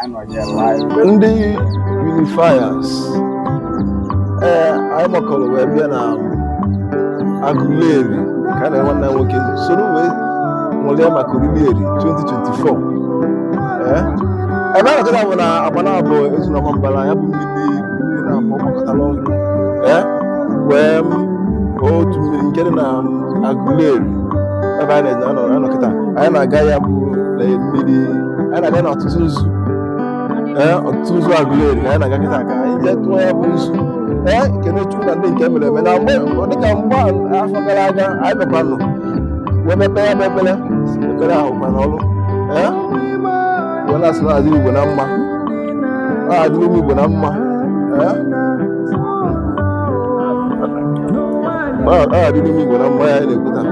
ndị unifiers anyị makọrọ wee bịa na Aguleri ka a na nwanne nwoke soro wee nwụrịa maka Oriri 2024 ebe a natara bụ na Agbanambo ezu na Omambala ya bụ mmiri na gbakọtara ọnụ wee otu mmiri nke dị na Aguleri ebe anyị na-anọ kịta anyị na-aga ya bụ mmiri anyị na-aga na ọtụtụ nzu Aguleri anyị na-aga kịta ka anyị jee tụọ ya bụ nzu ekene Chukwu na ndị nke mere eme na mgbe dịka mgbe afọ gara aga anyị bịakwanụ wee mepee ya bụ ekpere ahụ kwa n'ọrụ wee na-asị na adịrị Igbo na mma adịrị ụmụ Igbo na mma adịrị ụmụ Igbo na mma ya na-ekwuta